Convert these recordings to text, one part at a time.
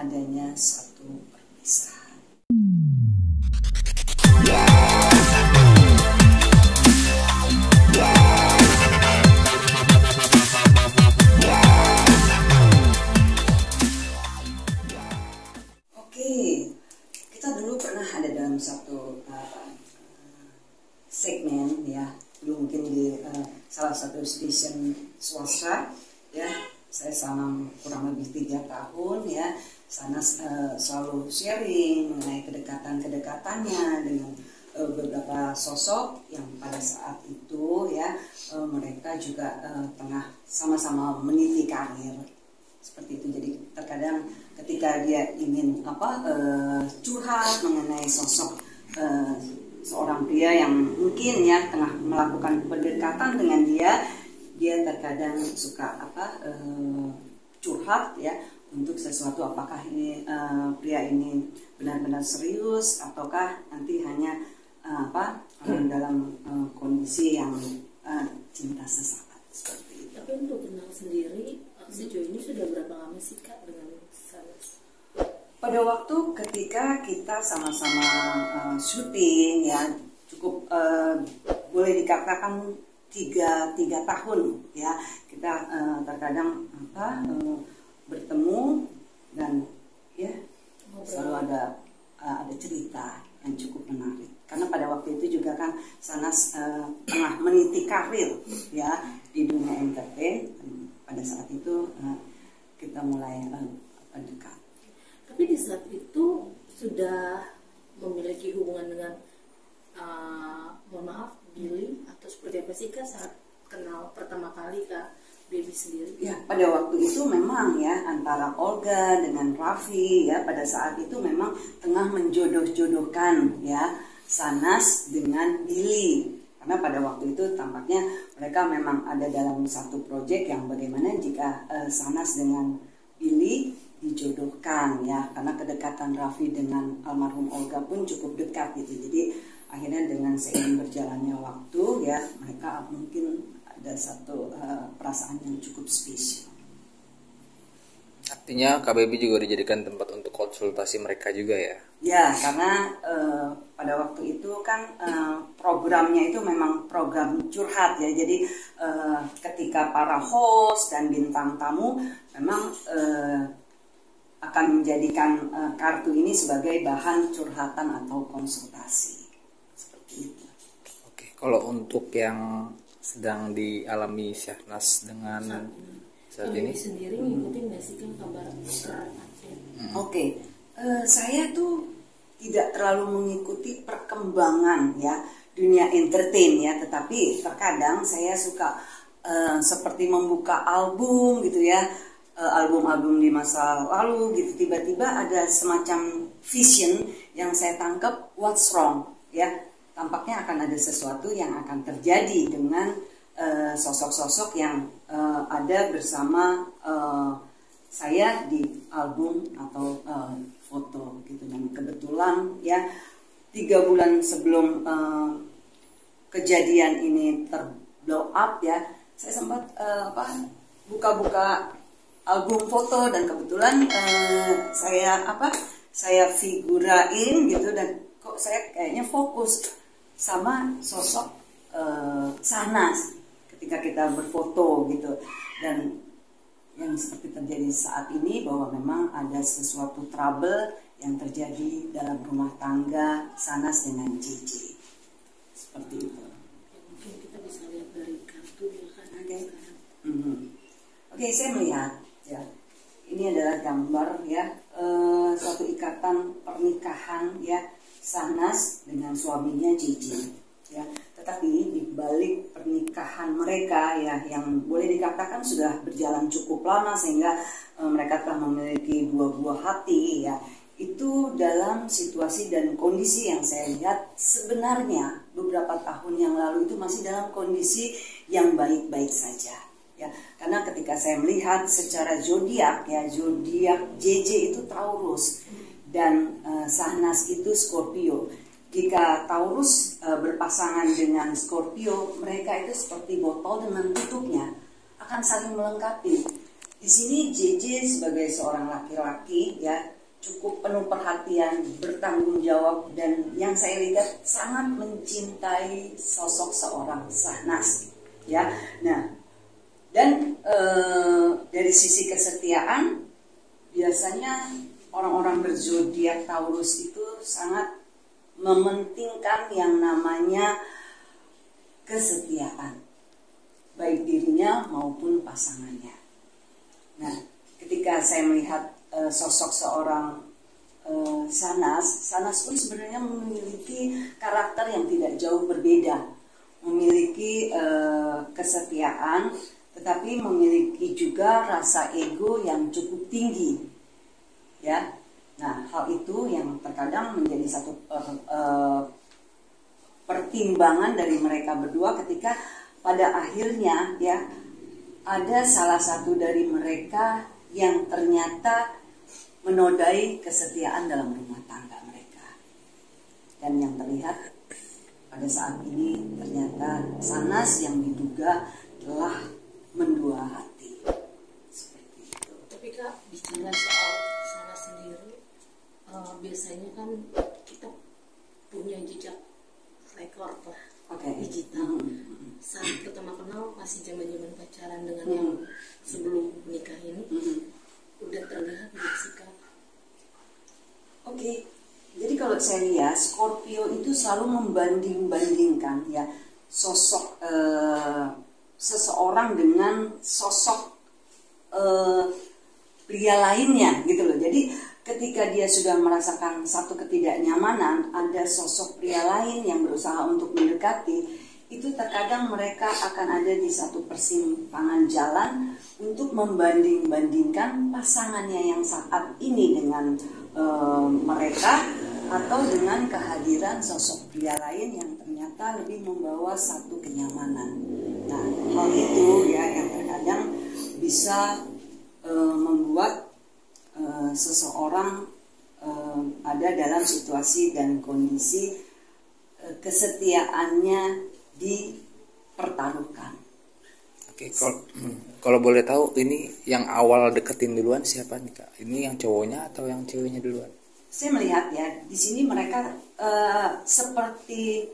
adanya satu perpisahan. Oke, kita dulu pernah ada dalam satu segmen ya, dulu mungkin di salah satu stasiun swasta ya. Saya selama kurang lebih 3 tahun ya, sana selalu sharing mengenai kedekatan-kedekatannya dengan beberapa sosok yang pada saat itu ya mereka juga tengah sama-sama meniti karir seperti itu. Jadi terkadang ketika dia ingin curhat mengenai sosok seorang pria yang mungkin ya tengah melakukan pendekatan dengan dia terkadang suka curhat ya untuk sesuatu, apakah ini pria ini benar-benar serius ataukah nanti hanya dalam kondisi yang cinta sesaat seperti itu. Tapi untuk kenal sendiri sejauh ini sudah berapa lama sih Kak dengan Sanas? Pada waktu ketika kita sama-sama syuting ya cukup boleh dikatakan 3 tahun ya, kita terkadang bertemu dan ya selalu ada cerita yang cukup menarik karena pada waktu itu juga kan Sanas tengah meniti karir ya di dunia entertain. Pada saat itu kita mulai dekat. Tapi di saat itu sudah memiliki hubungan dengan mohon maaf Billy atau seperti apa sih Kak saat kenal pertama kali Kak Baby sendiri? Ya pada waktu itu memang ya antara Olga dengan Raffi ya pada saat itu memang tengah menjodoh-jodohkan ya Sanas dengan Billy. Karena pada waktu itu tampaknya mereka memang ada dalam satu proyek yang bagaimana jika Sanas dengan Billy dijodohkan ya, karena kedekatan Raffi dengan almarhum Olga pun cukup dekat gitu. Jadi akhirnya dengan seiring berjalannya waktu ya mereka mungkin ada satu perasaan yang cukup spesial. Artinya KBB juga dijadikan tempat untuk konsultasi mereka juga ya? Ya, karena pada waktu itu kan programnya itu memang program curhat ya. Jadi ketika para host dan bintang tamu memang akan menjadikan kartu ini sebagai bahan curhatan atau konsultasi. Seperti itu. Oke, kalau untuk yang sedang dialami Syahnas dengan saat ini sendiri ngikutin nggak sih kan kabar Oke, saya tuh tidak terlalu mengikuti perkembangan ya dunia entertain ya, tetapi terkadang saya suka seperti membuka album gitu ya, album-album di masa lalu gitu, tiba-tiba ada semacam vision yang saya tangkap, what's wrong ya, tampaknya akan ada sesuatu yang akan terjadi dengan sosok-sosok yang ada bersama saya di album atau foto gitu. Dan kebetulan ya 3 bulan sebelum kejadian ini terblow up ya, saya sempat buka-buka album foto dan kebetulan saya figurain gitu, dan kok saya kayaknya fokus sama sosok Sanas ketika kita berfoto gitu. Dan yang seperti terjadi saat ini bahwa memang ada sesuatu trouble yang terjadi dalam rumah tangga Sanas dengan JJ seperti itu. Mungkin kita bisa lihat dari kartu ya kan. Oke, saya melihat ya ini adalah gambar ya suatu ikatan pernikahan ya Sanas dengan suaminya JJ ya. Tetapi di balik pernikahan mereka ya yang boleh dikatakan sudah berjalan cukup lama sehingga mereka telah memiliki 2 buah hati ya, itu dalam situasi dan kondisi yang saya lihat sebenarnya beberapa tahun yang lalu itu masih dalam kondisi yang baik-baik saja ya. Karena ketika saya melihat secara zodiak ya, zodiak JJ itu Taurus dan Sahnas itu Scorpio. Jika Taurus berpasangan dengan Scorpio, mereka itu seperti botol dengan tutupnya, akan saling melengkapi. Di sini JJ sebagai seorang laki-laki ya cukup penuh perhatian, bertanggung jawab, dan yang saya lihat sangat mencintai sosok seorang Sahnas ya. Nah, dan dari sisi kesetiaan biasanya orang-orang berzodiak Taurus itu sangat mementingkan yang namanya kesetiaan, baik dirinya maupun pasangannya. Nah, ketika saya melihat sosok seorang Sahnas pun sebenarnya memiliki karakter yang tidak jauh berbeda, memiliki kesetiaan, tetapi memiliki juga rasa ego yang cukup tinggi, ya. Nah, hal itu yang terkadang menjadi satu pertimbangan dari mereka berdua ketika pada akhirnya ya ada salah satu dari mereka yang ternyata menodai kesetiaan dalam rumah tangga mereka. Dan yang terlihat pada saat ini ternyata Sahnas yang diduga telah mendua hati. Seperti itu. Tapi Kak, bicara soal Sahnas sendiri, biasanya kan kita punya jejak rekor lah, digital. Saat pertama kenal masih zaman-zaman pacaran dengan yang sebelum menikah ini, udah terlihat nggak sih Kak? Oke, jadi kalau saya lihat Scorpio itu selalu membanding-bandingkan ya sosok seseorang dengan sosok pria lainnya gitu loh. Jadi ketika dia sudah merasakan satu ketidaknyamanan, ada sosok pria lain yang berusaha untuk mendekati, itu terkadang mereka akan ada di satu persimpangan jalan untuk membanding-bandingkan pasangannya yang saat ini dengan mereka, atau dengan kehadiran sosok pria lain yang ternyata lebih membawa satu kenyamanan. Nah, hal itu ya yang terkadang bisa membuat seseorang ada dalam situasi dan kondisi kesetiaannya dipertaruhkan. Oke, kalau boleh tahu ini yang awal deketin duluan siapa nih Kak? Ini yang cowoknya atau yang ceweknya duluan? Saya melihat ya di sini mereka seperti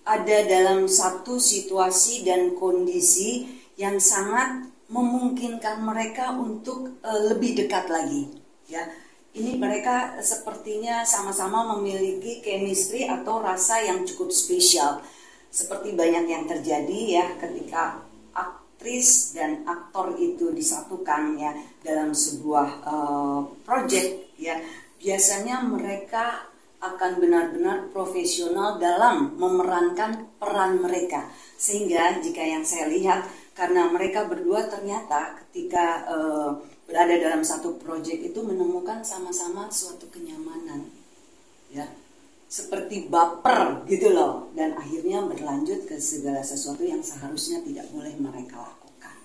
ada dalam satu situasi dan kondisi yang sangat memungkinkan mereka untuk lebih dekat lagi ya. Ini mereka sepertinya sama-sama memiliki chemistry atau rasa yang cukup spesial, seperti banyak yang terjadi ya ketika aktris dan aktor itu disatukan ya dalam sebuah project ya. Biasanya mereka akan benar-benar profesional dalam memerankan peran mereka, sehingga jika yang saya lihat karena mereka berdua ternyata ketika berada dalam satu proyek itu menemukan sama-sama suatu kenyamanan ya, seperti baper gitu loh, dan akhirnya berlanjut ke segala sesuatu yang seharusnya tidak boleh mereka lakukan.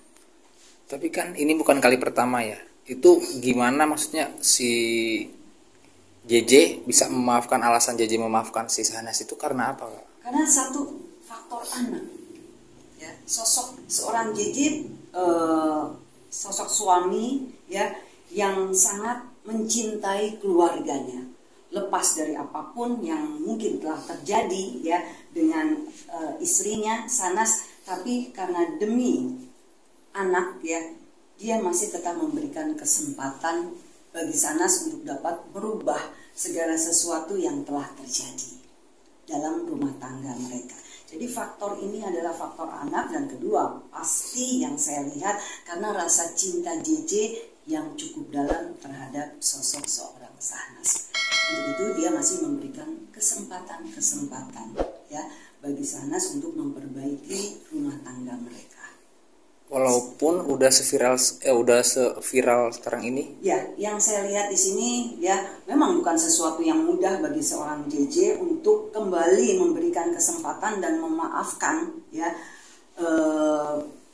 Tapi kan ini bukan kali pertama ya, itu gimana maksudnya si JJ bisa memaafkan, alasan JJ memaafkan si Sahnas itu karena apa Kak? Karena satu faktor anak ya, sosok seorang JJ sosok suami ya yang sangat mencintai keluarganya, lepas dari apapun yang mungkin telah terjadi ya dengan istrinya Sahnas, tapi karena demi anak ya dia masih tetap memberikan kesempatan bagi Sahnas untuk dapat merubah segala sesuatu yang telah terjadi dalam rumah tangga mereka. Jadi faktor ini adalah faktor anak, dan kedua pasti yang saya lihat karena rasa cinta JJ yang cukup dalam terhadap sosok seorang Sahnas. Untuk itu dia masih memberikan kesempatan ya bagi Sahnas untuk memperbaiki rumah tangga mereka. Walaupun udah seviral sekarang ini. Ya, yang saya lihat di sini ya memang bukan sesuatu yang mudah bagi seorang JJ untuk kembali memberikan kesempatan dan memaafkan ya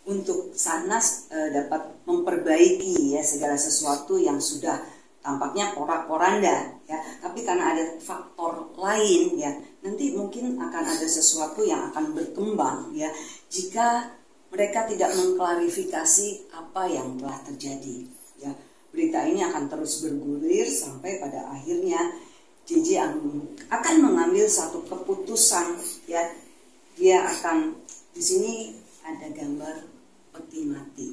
untuk Sahnas dapat memperbaiki ya segala sesuatu yang sudah tampaknya porak-poranda ya. Tapi karena ada faktor lain ya, nanti mungkin akan ada sesuatu yang akan berkembang ya jika mereka tidak mengklarifikasi apa yang telah terjadi. Ya, berita ini akan terus bergulir sampai pada akhirnya JJ akan mengambil satu keputusan. Ya, dia akan, di sini ada gambar peti mati.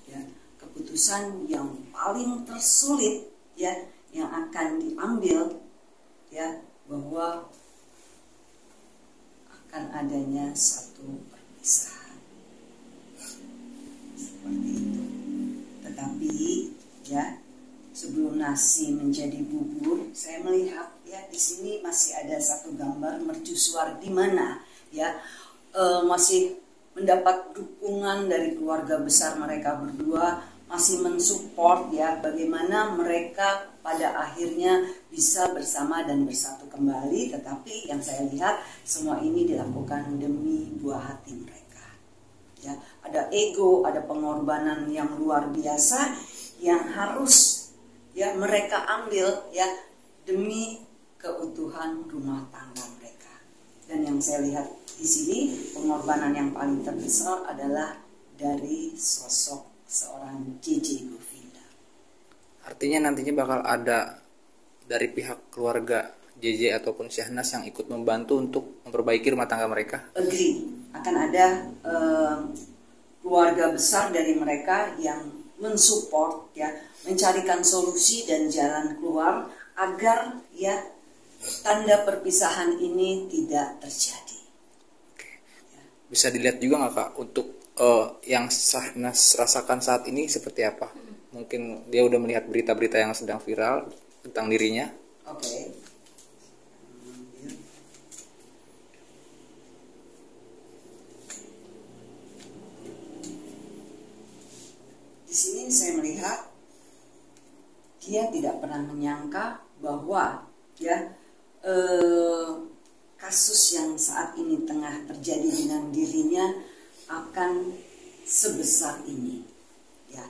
Ya, keputusan yang paling tersulit ya yang akan diambil ya, bahwa akan adanya satu perpisahan seperti itu. Tetapi ya, sebelum nasi menjadi bubur, saya melihat ya di sini masih ada satu gambar mercusuar di mana ya masih mendapat dukungan dari keluarga besar mereka berdua, masih mensupport ya bagaimana mereka pada akhirnya bisa bersama dan bersatu kembali. Tetapi yang saya lihat semua ini dilakukan demi buah hati mereka. Ya, ada ego, ada pengorbanan yang luar biasa yang harus ya mereka ambil ya demi keutuhan rumah tangga mereka. Dan yang saya lihat di sini pengorbanan yang paling terbesar adalah dari sosok seorang JJ Govinda. Artinya nantinya bakal ada dari pihak keluarga JJ ataupun Syahnas yang ikut membantu untuk memperbaiki rumah tangga mereka. Agree, akan ada keluarga besar dari mereka yang mensupport ya, mencarikan solusi dan jalan keluar agar ya tanda perpisahan ini tidak terjadi. Bisa dilihat juga nggak Kak untuk yang Syahnas rasakan saat ini seperti apa? Mungkin dia udah melihat berita-berita yang sedang viral tentang dirinya. Oke. Di sini saya melihat dia tidak pernah menyangka bahwa ya kasus yang saat ini tengah terjadi dengan dirinya akan sebesar ini. Ya,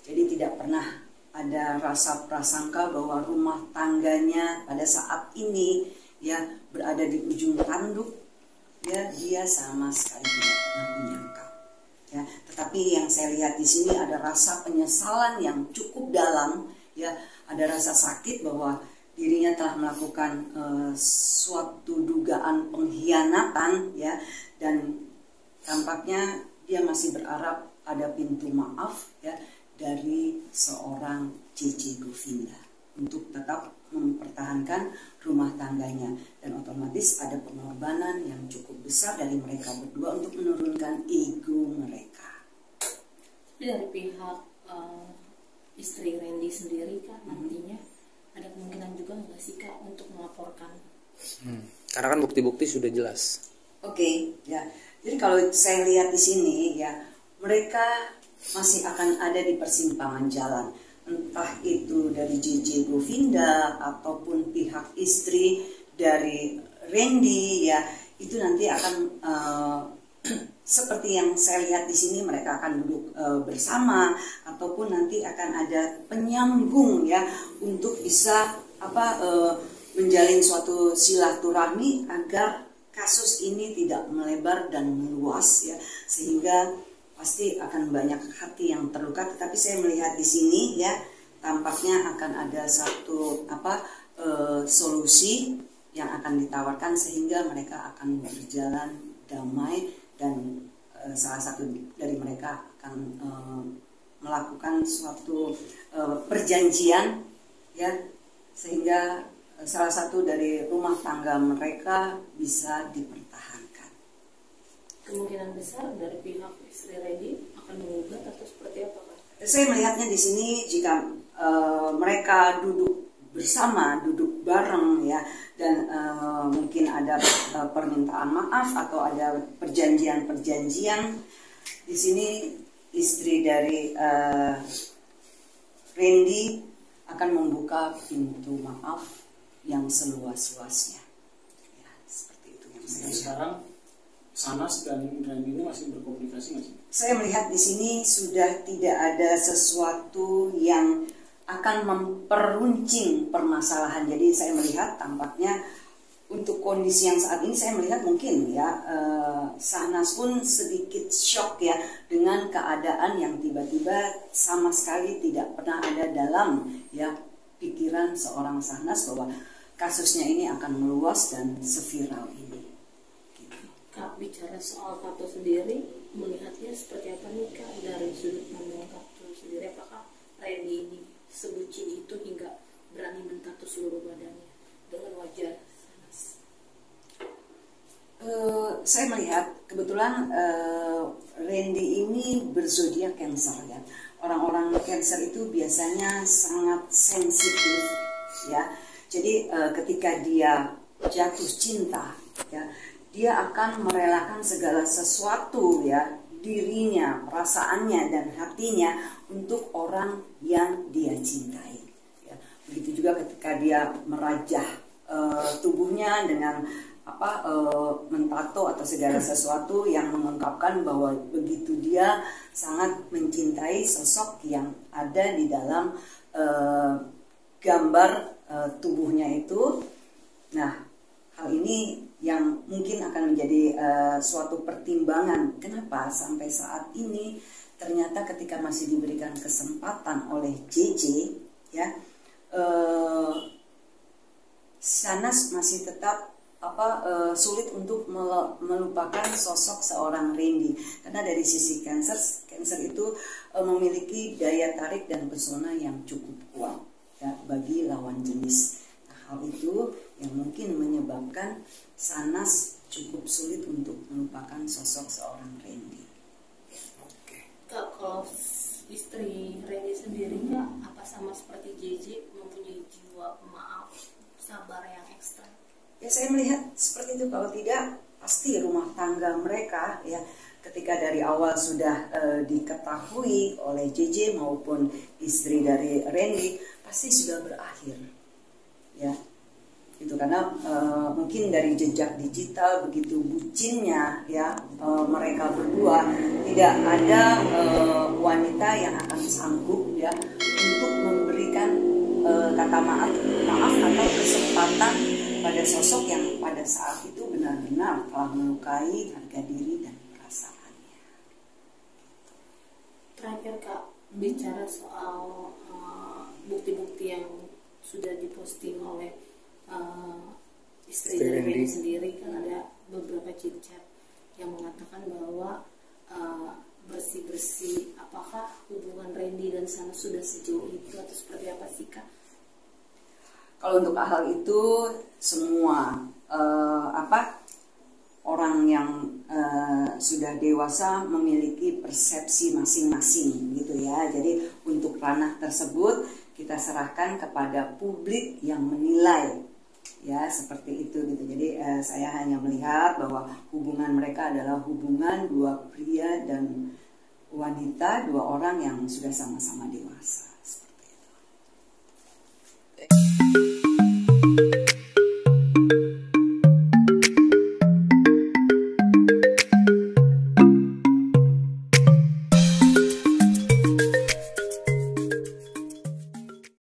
jadi tidak pernah ada rasa prasangka bahwa rumah tangganya pada saat ini ya berada di ujung tanduk. Ya, dia sama sekali tidak pernah menyangka. Ya, tetapi yang saya lihat di sini ada rasa penyesalan yang cukup dalam. Ya, ada rasa sakit bahwa dirinya telah melakukan suatu dugaan pengkhianatan ya, dan tampaknya dia masih berharap ada pintu maaf ya dari seorang JJ Govinda untuk tetap mempertahankan rumah tangganya, dan otomatis ada pengorbanan yang cukup besar dari mereka berdua untuk menurunkan ego mereka. Dari pihak istri Randy sendiri kan nantinya ada kemungkinan juga nggak sih Kak untuk melaporkan? Karena kan bukti-bukti sudah jelas. Oke, ya. Jadi kalau saya lihat di sini ya, mereka masih akan ada di persimpangan jalan. Entah itu dari JJ Govinda ataupun pihak istri dari Randy ya, itu nanti akan seperti yang saya lihat di sini, mereka akan duduk bersama ataupun nanti akan ada penyambung ya untuk bisa menjalin suatu silaturahmi agar kasus ini tidak melebar dan meluas ya, sehingga pasti akan banyak hati yang terluka. Tetapi saya melihat di sini ya tampaknya akan ada satu solusi yang akan ditawarkan sehingga mereka akan berjalan damai, dan salah satu dari mereka akan melakukan suatu perjanjian ya, sehingga salah satu dari rumah tangga mereka bisa dipertahankan. Kemungkinan besar dari pihak istri Randy akan menggugat atau seperti apa Pak? Saya melihatnya di sini jika mereka duduk bersama, duduk bareng ya, dan mungkin ada permintaan maaf atau ada perjanjian-perjanjian. Di sini istri dari Randy akan membuka pintu maaf yang seluas-luasnya. Ya, seperti itu yang saya lihat. Sekarang Syahnas dan Randy ini masih berkomunikasi nggak sih? Saya melihat di sini sudah tidak ada sesuatu yang akan memperuncing permasalahan. Jadi saya melihat tampaknya untuk kondisi yang saat ini saya melihat mungkin ya Sahnas pun sedikit shock ya dengan keadaan yang tiba-tiba sama sekali tidak pernah ada dalam ya pikiran seorang Sahnas bahwa kasusnya ini akan meluas dan seviral ini. Gitu. Kak, bicara soal tato sendiri, melihatnya seperti apa nih Kak dari sudut pandang tato sendiri? Apakah Randy ini sebucin itu hingga berani mentato seluruh badannya dengan wajah Sahnas? Saya melihat kebetulan Randy ini berzodiak Cancer ya. Orang-orang Cancer itu biasanya sangat sensitif ya. Jadi ketika dia jatuh cinta ya, dia akan merelakan segala sesuatu ya, dirinya, perasaannya dan hatinya untuk orang yang dia cintai. Ya. Begitu juga ketika dia merajah tubuhnya dengan mentato atau segala sesuatu yang mengungkapkan bahwa begitu dia sangat mencintai sosok yang ada di dalam gambar tubuhnya itu. Nah, hal ini yang mungkin akan menjadi suatu pertimbangan kenapa sampai saat ini ternyata ketika masih diberikan kesempatan oleh JJ ya, Sahnas masih tetap sulit untuk melupakan sosok seorang Randy, karena dari sisi Cancer itu memiliki daya tarik dan pesona yang cukup kuat ya, bagi lawan jenis. Nah, hal itu yang mungkin menyebabkan Sahnas cukup sulit untuk melupakan sosok seorang Randy. Kak, kalau istri Randy sendirinya apa sama seperti JJ mempunyai jiwa pemaaf, sabar yang ekstra? Ya, saya melihat seperti itu. Kalau tidak, pasti rumah tangga mereka ya ketika dari awal sudah diketahui oleh JJ maupun istri dari Randy pasti sudah berakhir ya. Itu karena mungkin dari jejak digital begitu bucinnya ya mereka berdua, tidak ada wanita yang akan sanggup ya untuk memberikan kata maaf atau kesempatan pada sosok yang pada saat itu benar-benar telah melukai harga diri dan perasaannya. Terakhir Kak, bicara soal bukti-bukti yang sudah diposting oleh istri dari Randy sendiri, kan ada beberapa chat yang mengatakan bahwa bersih-bersih. Apakah hubungan Randy dan Sahnas sudah sejauh itu atau seperti apa sih Kak? Kalau untuk hal itu semua orang yang sudah dewasa memiliki persepsi masing-masing gitu ya. Jadi untuk ranah tersebut kita serahkan kepada publik yang menilai ya, seperti itu gitu. Jadi saya hanya melihat bahwa hubungan mereka adalah hubungan dua pria dan wanita, dua orang yang sudah sama-sama dewasa.